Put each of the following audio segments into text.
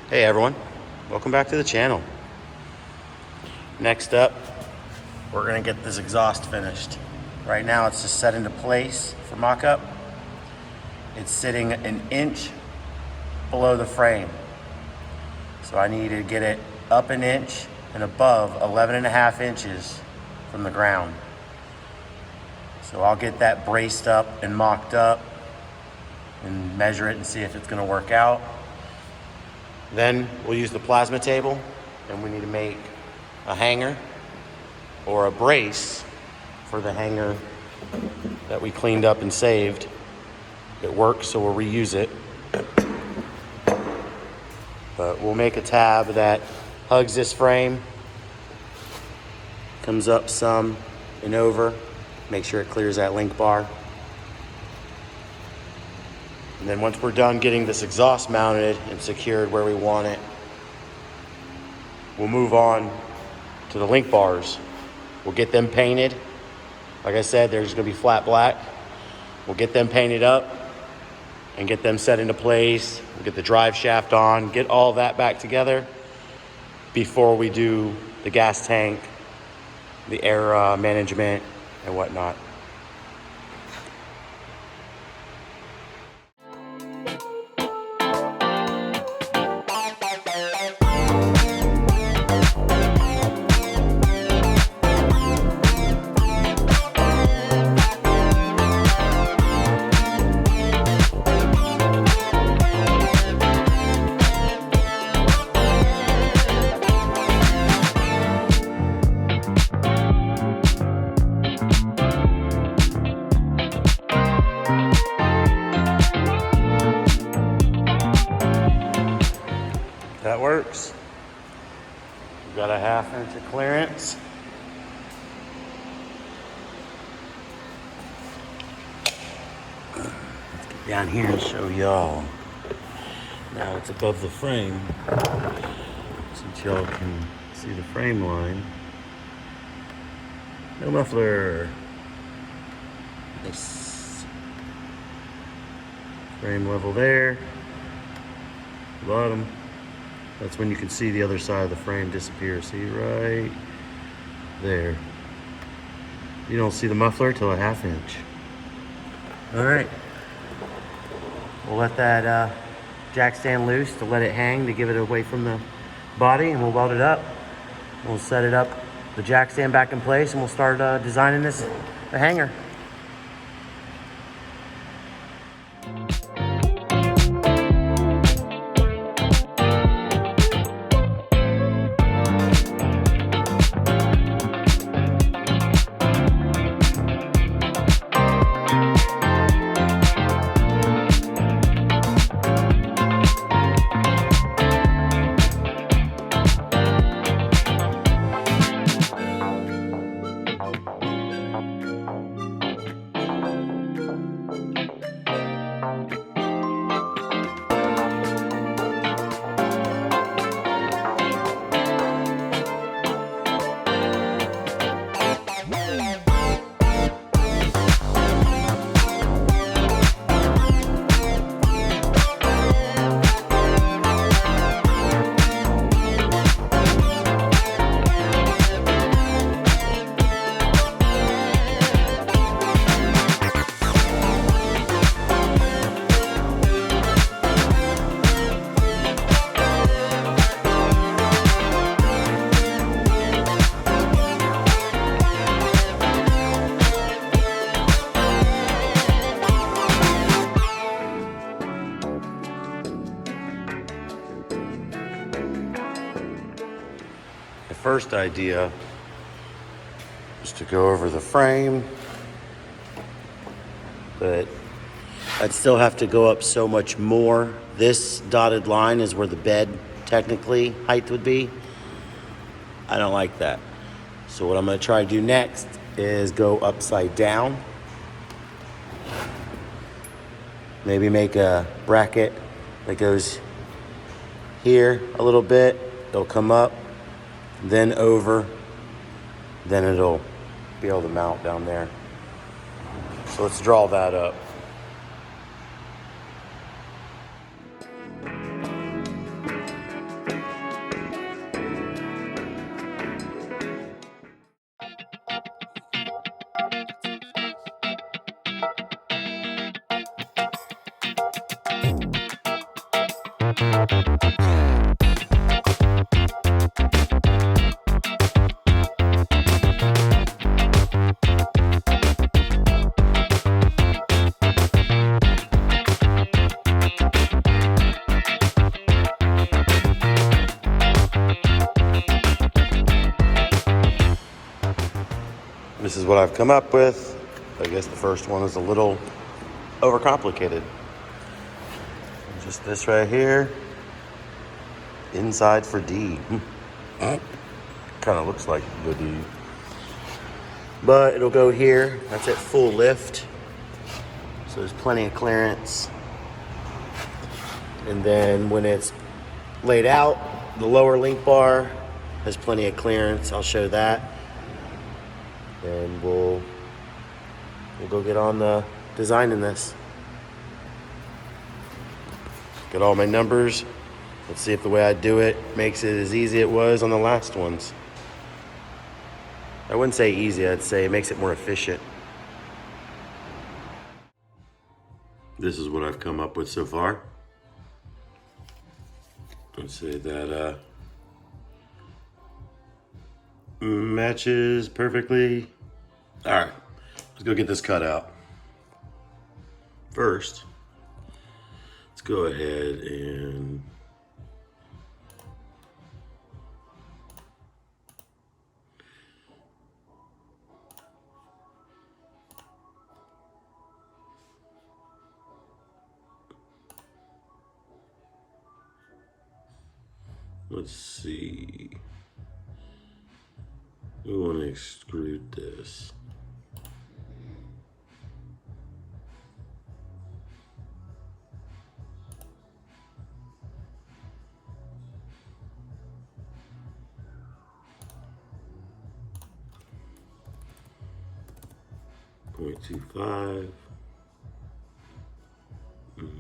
Hey everyone, welcome back to the channel. Next up, we're gonna get this exhaust finished. Right now it's just set into place for mock-up. It's sitting an inch below the frame. So I need to get it up an inch and above 11.5 inches from the ground. So I'll get that braced up and mocked up and measure it and see if it's gonna work out. Then we'll use the plasma table, and we need to make a hanger or a brace for the hanger that we cleaned up and saved. It works, so we'll reuse it. But we'll make a tab that hugs this frame, comes up some and over, make sure it clears that link bar. And then once we're done getting this exhaust mounted and secured where we want it, we'll move on to the link bars. We'll get them painted. Like I said, they're just gonna be flat black. We'll get them painted up and get them set into place. We'll get the drive shaft on, get all that back together before we do the gas tank, the air management and whatnot. That works. We've got a 1/2 inch of clearance. Let's get down here and show y'all. Now it's above the frame, since y'all can see the frame line. No muffler. Nice. Frame level there. Bottom. That's when you can see the other side of the frame disappear. See right there. You don't see the muffler till a 1/2 inch. All right. We'll let that jack stand loose to let it hang, to give it away from the body, and we'll weld it up. We'll set it up, the jack stand back in place, and we'll start designing the hanger. First idea was to go over the frame, but I'd still have to go up so much more. This dotted line is where the bed technically height would be. I don't like that. So what I'm gonna try to do next is go upside down. Maybe make a bracket that goes here a little bit. It'll come up, then over, then it'll be able to mount down there. So let's draw that up. This is what I've come up with. I guess the first one is a little overcomplicated. Just this right here. Inside for D. Kind of looks like the D. But it'll go here. That's at full lift. So there's plenty of clearance. And then when it's laid out, the lower link bar has plenty of clearance. I'll show that. And we'll go get on the designing this. Got all my numbers. Let's see if the way I do it makes it as easy as it was on the last ones. I wouldn't say easy, I'd say it makes it more efficient. This is what I've come up with so far. Let's say that matches perfectly. All right, let's go get this cut out. First, let's go ahead and let's see. We want to extrude this. .25.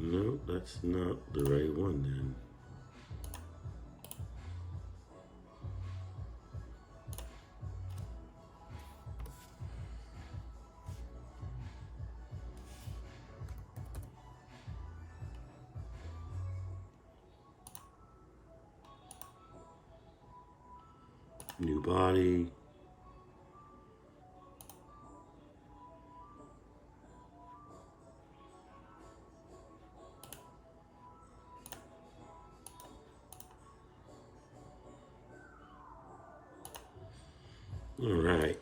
No, that's not the right one then. New body. All right.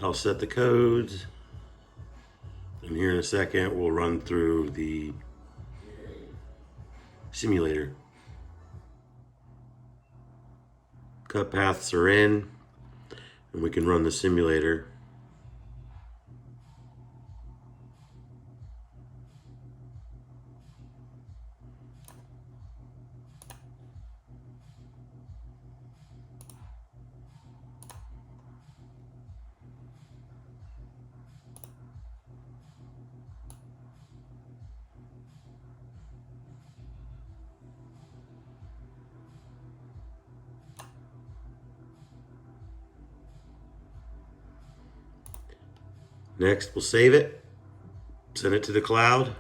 I'll set the codes. And here in a second, we'll run through the simulator. Cut paths are in, and we can run the simulator. Next, we'll save it, send it to the cloud,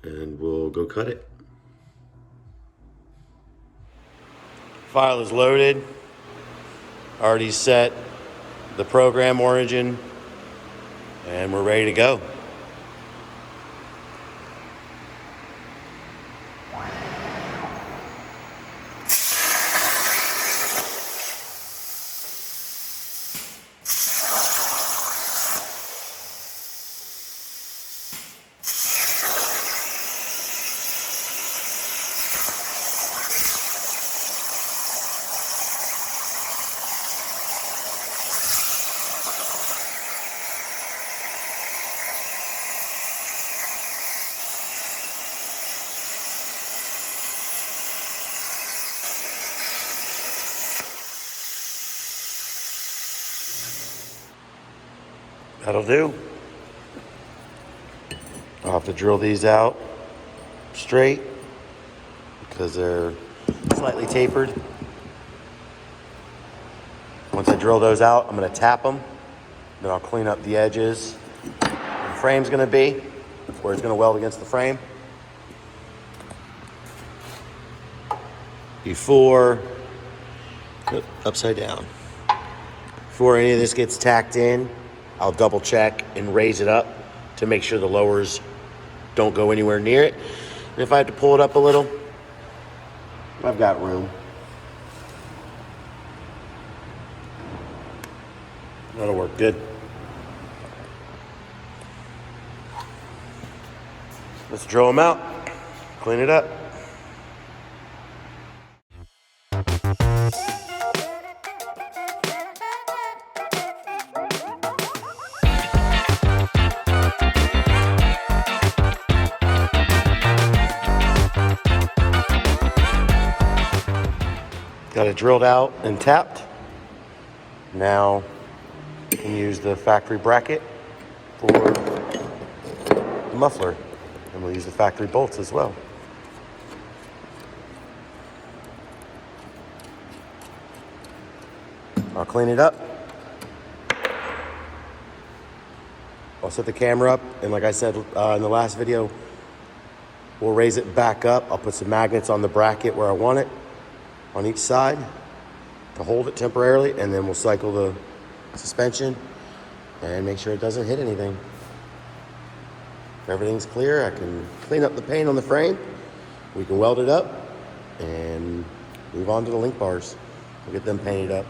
and we'll go cut it. File is loaded. Already set the program origin, and we're ready to go. That'll do. I'll have to drill these out straight because they're slightly tapered. Once I drill those out, I'm going to tap them Then I'll clean up the edges. Where the frame's gonna be, where it's gonna weld against the frame. Before, upside down. Before any of this gets tacked in, I'll double check and raise it up to make sure the lowers don't go anywhere near it. And if I have to pull it up a little, I've got room. That'll work good. Let's drill them out, clean it up. Got it drilled out and tapped. Now you can use the factory bracket for the muffler. And we'll use the factory bolts as well. I'll clean it up. I'll set the camera up, and like I said in the last video, we'll raise it back up. I'll put some magnets on the bracket where I want it, on each side to hold it temporarily, and then we'll cycle the suspension and make sure it doesn't hit anything. If everything's clear, I can clean up the paint on the frame. We can weld it up and move on to the link bars. We'll get them painted up.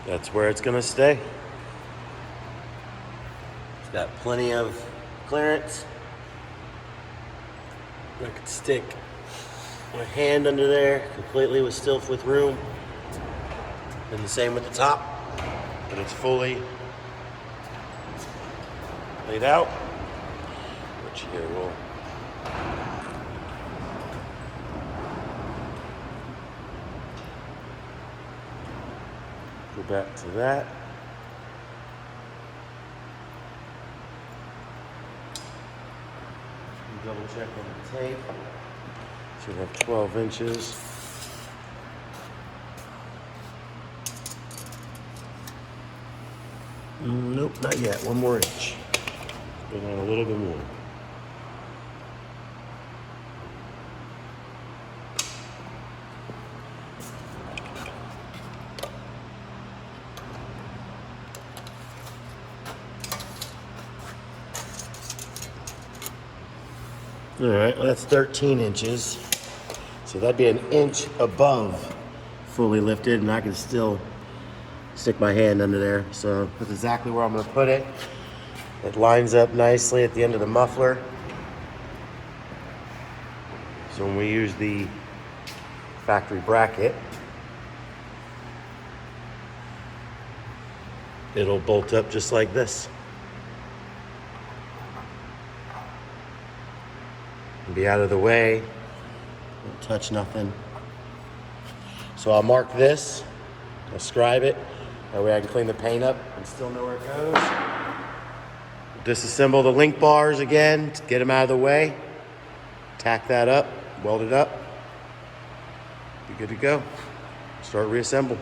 That's where it's gonna stay. It's got plenty of clearance. I could stick my hand under there completely with room. And the same with the top, but it's fully laid out, which here will go back to that. Double check on the tape. Should have 12 inches. Nope, not yet. One more inch. Go down a little bit more. All right, well, that's 13 inches. So that'd be an inch above fully lifted, and I can still stick my hand under there. So that's exactly where I'm gonna put it. It lines up nicely at the end of the muffler. So when we use the factory bracket, it'll bolt up just like this. Be out of the way, don't touch nothing. So I'll mark this, I'll scribe it, that way I can clean the paint up and still know where it goes. Disassemble the link bars again, to get them out of the way, tack that up, weld it up, be good to go. Start reassemble.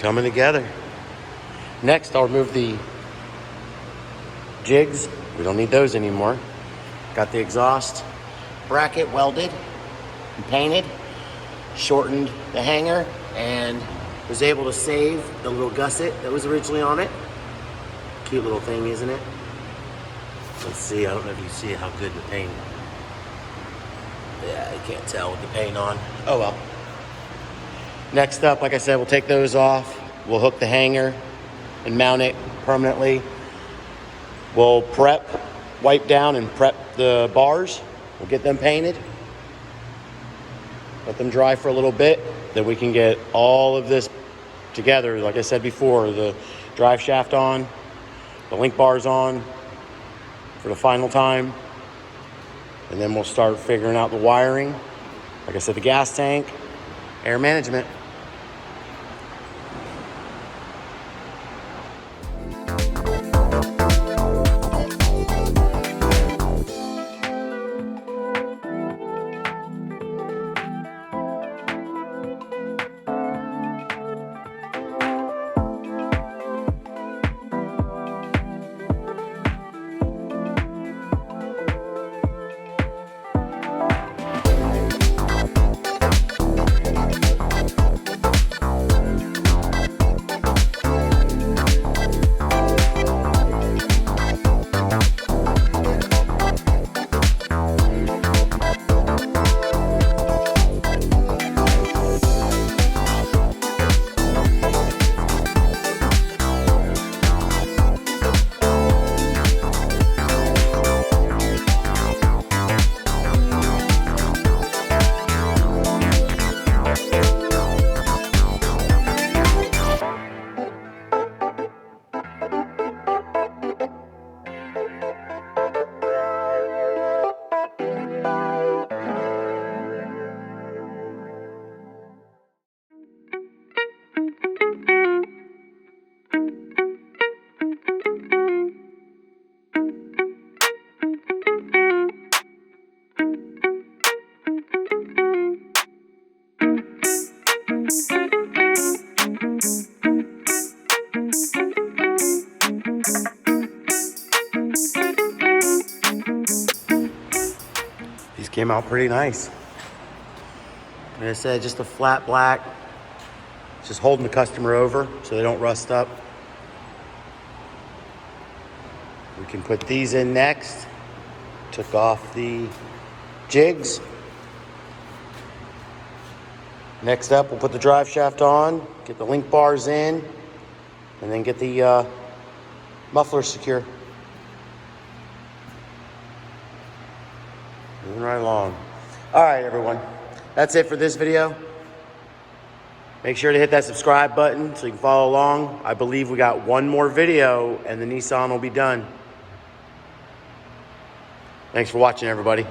coming together. Next, I'll remove the jigs. We don't need those anymore. Got the exhaust bracket welded and painted. Shortened the hanger and was able to save the little gusset that was originally on it. Cute little thing, isn't it? Let's see, I don't know if you see how good the paint. Yeah, you can't tell with the paint on. Oh well. Next up, like I said, we'll take those off. We'll hook the hanger and mount it permanently. We'll wipe down and prep the bars. We'll get them painted. Let them dry for a little bit. Then we can get all of this together. Like I said before, the drive shaft on, the link bars on for the final time. And then we'll start figuring out the wiring. Like I said, the gas tank, air management. These came out pretty nice. Like I said, just a flat black. Just holding the customer over so they don't rust up. We can put these in next. Took off the jigs. Next up, we'll put the drive shaft on, get the link bars in, and then get the muffler secure. Moving right along. All right, everyone. That's it for this video. Make sure to hit that subscribe button so you can follow along. I believe we got one more video and the Nissan will be done. Thanks for watching, everybody.